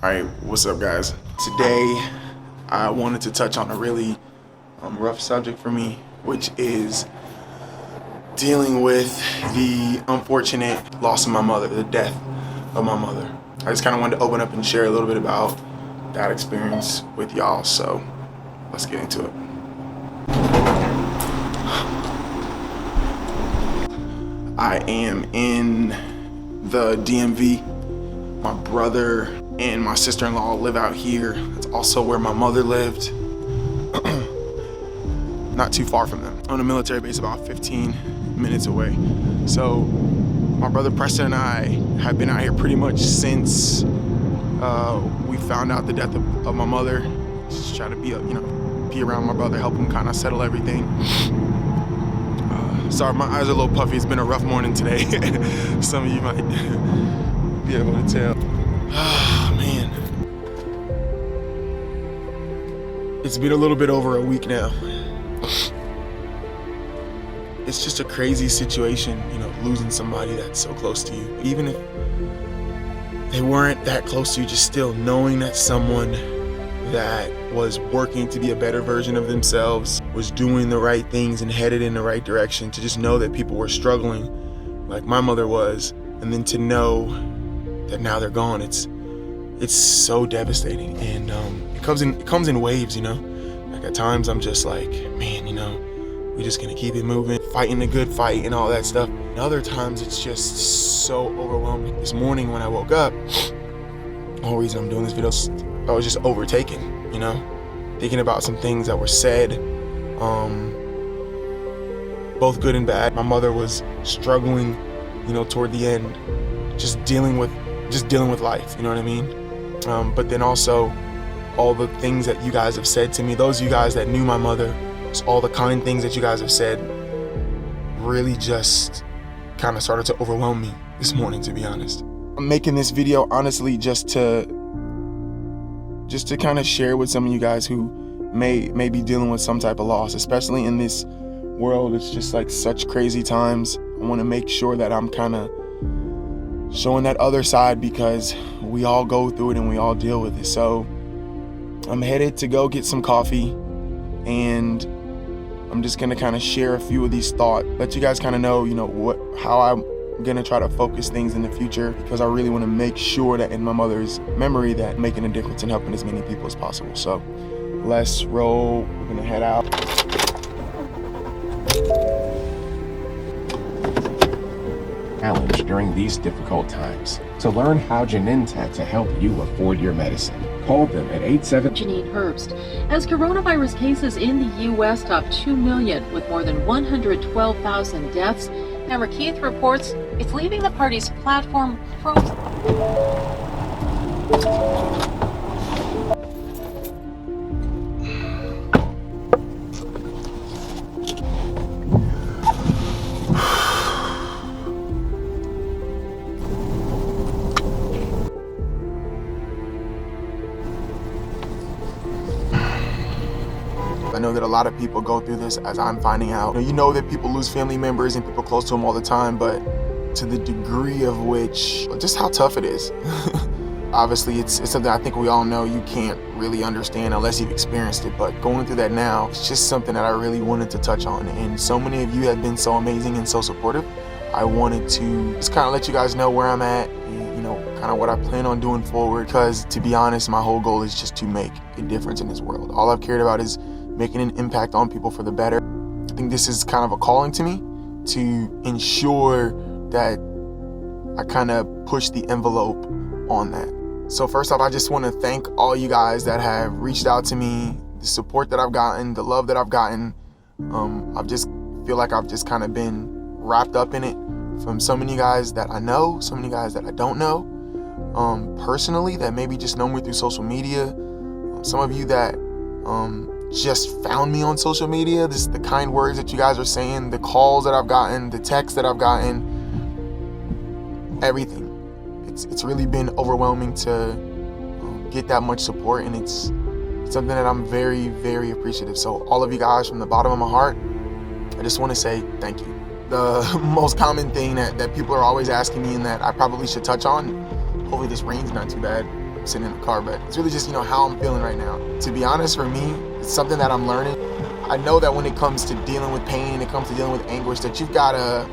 Alright, what's up guys? Today I wanted to touch on a really rough subject for me, which is dealing with the unfortunate loss of my mother, the death of my mother. I just kind of wanted to open up and share a little bit about that experience with y'all, so let's get into it. I am in the DMV. My brother and my sister-in-law live out here. It's also where my mother lived. Not too far from them. On a military base about 15 minutes away. So my brother Preston and I have been out here pretty much since we found out the death of my mother. Just try to be around my brother, help him kind of settle everything. Sorry, my eyes are a little puffy. It's been a rough morning today. Some of you might be able to tell. Oh, man. It's been a little bit over a week now. It's just a crazy situation, losing somebody that's so close to you. Even if they weren't that close to you, just still knowing that someone that was working to be a better version of themselves, was doing the right things and headed in the right direction, to just know that people were struggling like my mother was, and then to know that now they're gone, it's so devastating. And it comes in waves, like at times I'm just like, man, we're just gonna keep it moving, fighting a good fight and all that stuff. And other times it's just so overwhelming. This morning when I woke up, the whole reason I'm doing this video, I was just overtaken, thinking about some things that were said, both good and bad. My mother was struggling, toward the end, just dealing with life, you know what I mean? But then also all the things that you guys have said to me, those of you guys that knew my mother, just all the kind things that you guys have said really just kind of started to overwhelm me this morning, to be honest. I'm making this video honestly just to kind of share with some of you guys who may be dealing with some type of loss, especially in this world. It's just like such crazy times. I want to make sure that I'm kind of showing that other side, because we all go through it and we all deal with it. So I'm headed to go get some coffee, and I'm just gonna kind of share a few of these thoughts, let you guys kind of know, how I'm gonna try to focus things in the future, because I really want to make sure that in my mother's memory that I'm making a difference and helping as many people as possible. So let's roll. We're gonna head out. Challenge during these difficult times. To learn how Genentech to help you afford your medicine, call them at 87. Janine Herbst. As coronavirus cases in the U.S. top 2 million with more than 112,000 deaths, Tamara Keith reports it's leaving the party's platform frozen. I know that a lot of people go through this, as I'm finding out. You know that people lose family members and people close to them all the time, but to the degree of which, just how tough it is. Obviously, it's something I think we all know you can't really understand unless you've experienced it, but going through that now, it's just something that I really wanted to touch on. And so many of you have been so amazing and so supportive. I wanted to just kind of let you guys know where I'm at, and, kind of what I plan on doing forward, because to be honest, my whole goal is just to make a difference in this world. All I've cared about is making an impact on people for the better. I think this is kind of a calling to me to ensure that I kind of push the envelope on that. So first off, I just want to thank all you guys that have reached out to me, the support that I've gotten, the love that I've gotten. I've just feel like I've just kind of been wrapped up in it from so many guys that I know, so many guys that I don't know, personally, that maybe just know me through social media. Some of you that just found me on social media, the kind words that you guys are saying, the calls that I've gotten, the texts that I've gotten, everything. It's really been overwhelming to get that much support, and it's something that I'm very, very appreciative. So all of you guys, from the bottom of my heart, I just want to say thank you. The most common thing that people are always asking me, and that I probably should touch on, hopefully this rain's not too bad, sitting in the car, but it's really just, how I'm feeling right now. To be honest, for me, it's something that I'm learning. I know that when it comes to dealing with pain, it comes to dealing with anguish, that you've got to,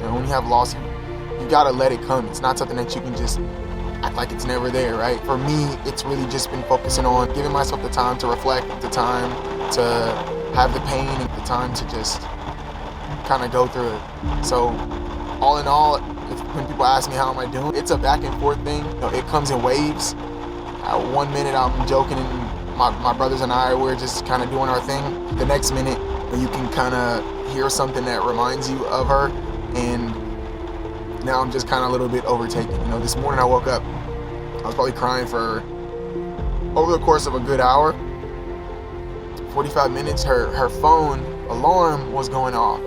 when you have loss, you got to let it come. It's not something that you can just act like it's never there, right? For me, it's really just been focusing on giving myself the time to reflect, the time to have the pain, and the time to just kind of go through it. So all in all, when people ask me how am I doing, it's a back and forth thing. It comes in waves. 1 minute I'm joking and my brothers and I, we're just kind of doing our thing. The next minute you can kind of hear something that reminds you of her, and now I'm just kind of a little bit overtaken. This morning I woke up, I was probably crying for over the course of a good hour, 45 minutes. Her phone alarm was going off,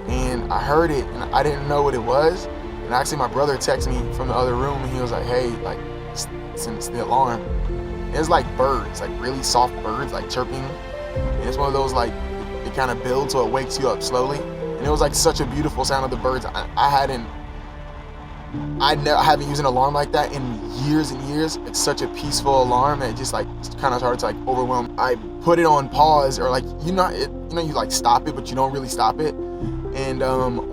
and I heard it, and I didn't know what it was. And actually, my brother texted me from the other room, and he was like, "Hey, like, it's the alarm." And it's like birds, like really soft birds, like chirping. And it's one of those, like, it kind of builds so it wakes you up slowly. And it was like such a beautiful sound of the birds. I haven't used an alarm like that in years and years. It's such a peaceful alarm that it just like it's kind of hard to like overwhelm. I put it on pause, or like you like stop it, but you don't really stop it. And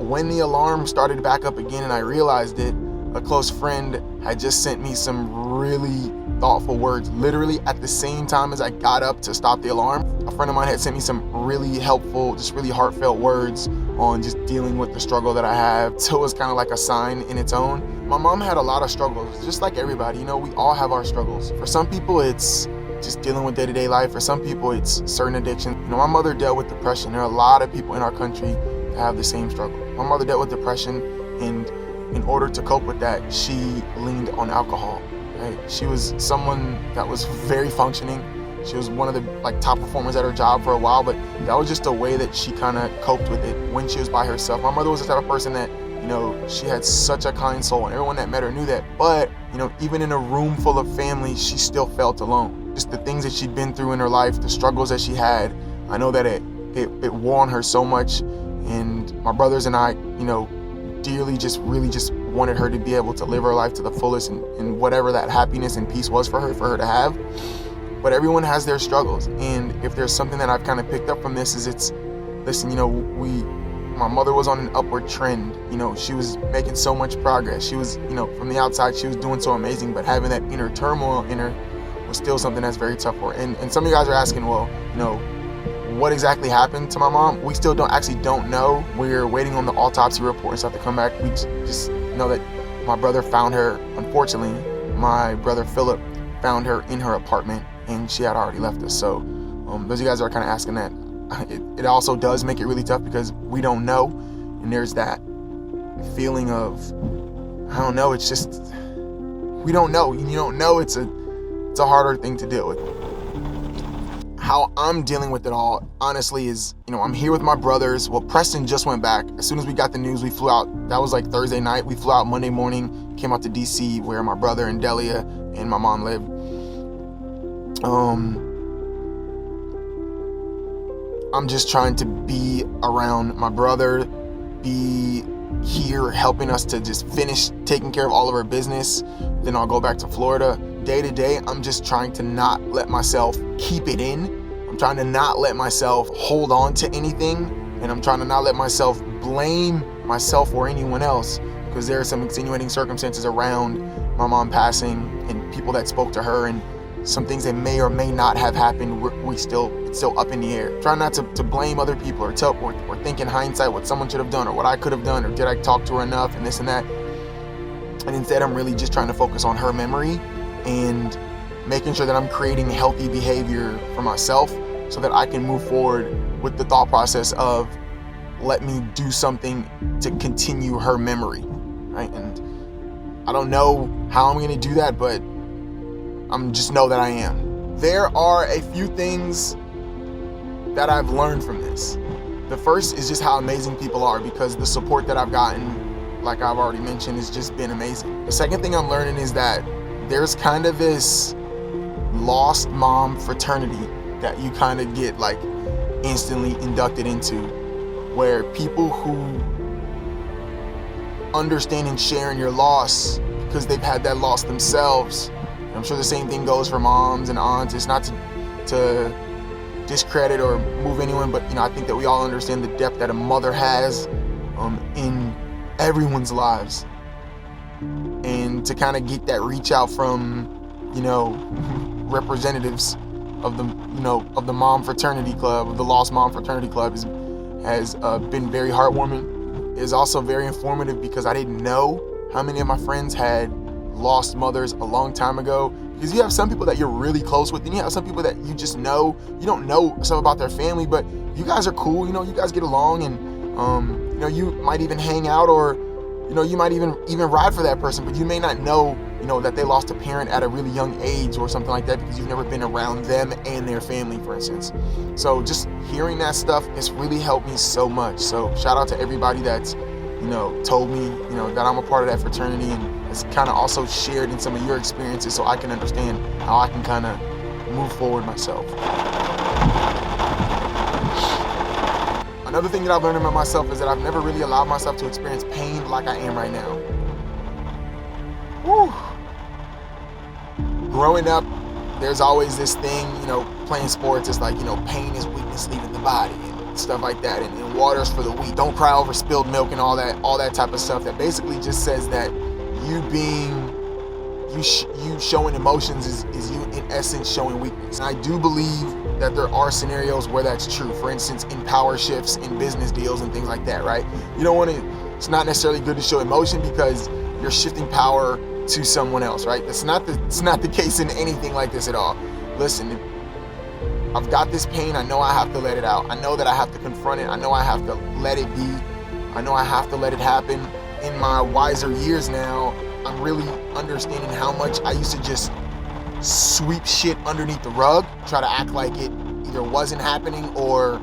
when the alarm started back up again and I realized it, a close friend had just sent me some really thoughtful words, literally at the same time as I got up to stop the alarm. A friend of mine had sent me some really helpful, just really heartfelt words on just dealing with the struggle that I have. So it was kind of like a sign in its own. My mom had a lot of struggles, just like everybody. We all have our struggles. For some people, it's just dealing with day-to-day life. For some people, it's certain addictions. My mother dealt with depression. There are a lot of people in our country that have the same struggle. My mother dealt with depression, and in order to cope with that, she leaned on alcohol. Right? She was someone that was very functioning. She was one of the top performers at her job for a while, but that was just a way that she kind of coped with it when she was by herself. My mother was the type of person that, she had such a kind soul, and everyone that met her knew that. But, even in a room full of family, she still felt alone. Just the things that she'd been through in her life, the struggles that she had, I know that it wore on her so much. And my brothers and I, dearly really just wanted her to be able to live her life to the fullest, and whatever that happiness and peace was for her to have. But everyone has their struggles, and if there's something that I've kind of picked up from this is my mother was on an upward trend. She was making so much progress. She was, from the outside, she was doing so amazing, but having that inner turmoil in her was still something that's very tough for her. And some of you guys are asking, well, what exactly happened to my mom? We still don't know. We're waiting on the autopsy report and stuff to come back. We just know that my brother found her, unfortunately, my brother Philip found her in her apartment, and she had already left us. So those of you guys are kind of asking that. It also does make it really tough because we don't know, and there's that feeling of, I don't know, it's just, we don't know. You don't know. It's a harder thing to deal with. How I'm dealing with it all, honestly, is, I'm here with my brothers. Well, Preston just went back. As soon as we got the news, we flew out. That was like Thursday night. We flew out Monday morning, came out to DC, where my brother and Delia and my mom live. I'm just trying to be around my brother, be here helping us to just finish taking care of all of our business. Then I'll go back to Florida. Day to day, I'm just trying to not let myself keep it in. I'm trying to not let myself hold on to anything, and I'm trying to not let myself blame myself or anyone else, because there are some extenuating circumstances around my mom passing and people that spoke to her, and some things that may or may not have happened. It's still up in the air. Try not to blame other people or think in hindsight what someone should have done or what I could have done, or did I talk to her enough and this and that. And instead, I'm really just trying to focus on her memory and making sure that I'm creating healthy behavior for myself so that I can move forward with the thought process of, let me do something to continue her memory, right? And I don't know how I'm going to do that, but I'm just know that I am. There are a few things that I've learned from this. The first is just how amazing people are, because the support that I've gotten, like I've already mentioned, has just been amazing. The second thing I'm learning is that there's kind of this lost mom fraternity that you kind of get like instantly inducted into, where people who understand and share in your loss because they've had that loss themselves, I'm sure the same thing goes for moms and aunts. It's not to discredit or move anyone, but I think that we all understand the depth that a mother has in everyone's lives, and to kind of get that reach out from representatives of the Mom Fraternity Club, of the Lost Mom Fraternity Club, has been very heartwarming. It's also very informative, because I didn't know how many of my friends had lost mothers a long time ago. Because you have some people that you're really close with, and you have some people that you just know. You don't know stuff about their family, but you guys are cool. You guys get along, and you might even hang out, or you might even ride for that person, but you may not know that they lost a parent at a really young age or something like that, because you've never been around them and their family, for instance. So just hearing that stuff has really helped me so much. So shout out to everybody that's told me that I'm a part of that fraternity, and has kind of also shared in some of your experiences, so I can understand how I can kind of move forward myself. Another thing that I've learned about myself is that I've never really allowed myself to experience pain like I am right now. Whew. Growing up, there's always this thing, playing sports, it's like, pain is weakness leaving the body and stuff like that, and water's for the weak. Don't cry over spilled milk and all that type of stuff that basically just says that you showing emotions is you in essence showing weakness. And I do believe that there are scenarios where that's true. For instance, in power shifts, in business deals and things like that, right? It's not necessarily good to show emotion, because you're shifting power to someone else, right? It's not the case in anything like this at all. Listen, I've got this pain. I know I have to let it out. I know that I have to confront it. I know I have to let it be. I know I have to let it happen. In my wiser years now, I'm really understanding how much I used to just sweep shit underneath the rug, try to act like it either wasn't happening, or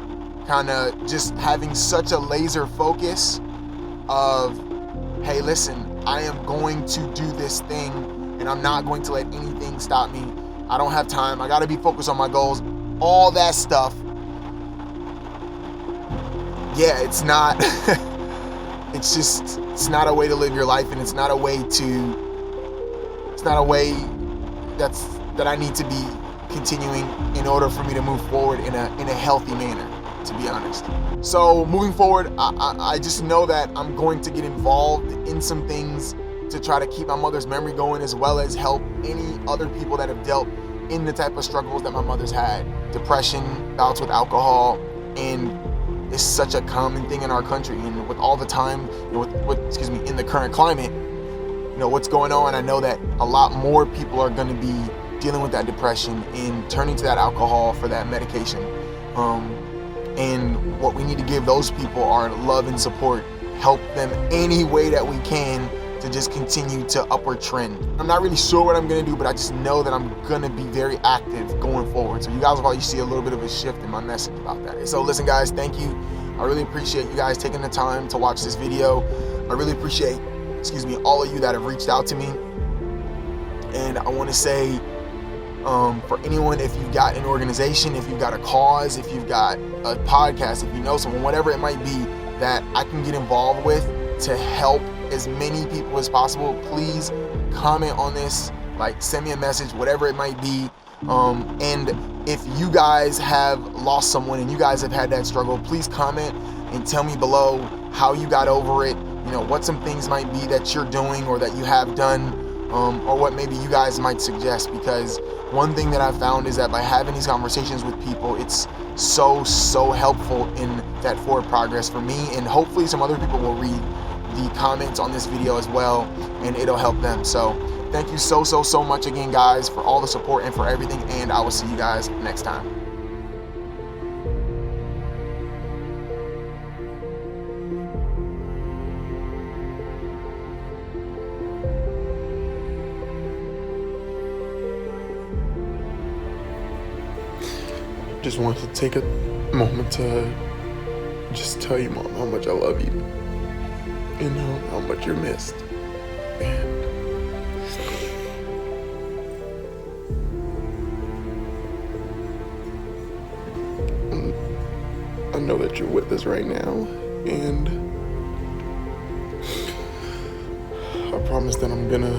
kind of just having such a laser focus of, hey, listen, I am going to do this thing, and I'm not going to let anything stop me. I don't have time. I got to be focused on my goals. All that stuff. Yeah, it's not it's not a way to live your life, and it's not a way that I need to be continuing in order for me to move forward in a healthy manner, to be honest. So moving forward, I just know that I'm going to get involved in some things to try to keep my mother's memory going, as well as help any other people that have dealt in the type of struggles that my mother's had. Depression, bouts with alcohol, and it's such a common thing in our country. And with all the time, in the current climate, what's going on, I know that a lot more people are going to be dealing with that depression and turning to that alcohol for that medication. And what we need to give those people are love and support, help them any way that we can to just continue to upward trend. I'm not really sure what I'm gonna do, but I just know that I'm gonna be very active going forward. So you guys will probably see a little bit of a shift in my message about that. So listen guys, thank you. I really appreciate you guys taking the time to watch this video. I really appreciate, all of you that have reached out to me. And I wanna say, for anyone, if you've got an organization, if you've got a cause, if you've got a podcast, if you know someone, whatever it might be that I can get involved with to help as many people as possible, please comment on this, send me a message, whatever it might be. And if you guys have lost someone and you guys have had that struggle, please comment and tell me below how you got over it, what some things might be that you're doing or that you have done, or what maybe you guys might suggest. Because one thing that I've found is that by having these conversations with people, it's so helpful in that forward progress for me, and hopefully some other people will read the comments on this video as well, and it'll help them. So thank you so much again guys for all the support and for everything, and I will see you guys next time. Just wanted to take a moment to just tell you, Mom, how much I love you and how much you're missed. And I know that you're with us right now, and I promise that I'm gonna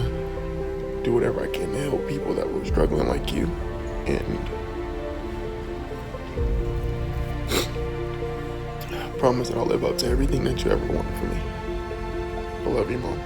do whatever I can to help people that were struggling like you. And I promise that I'll live up to everything that you ever wanted from me. I love you, Mom.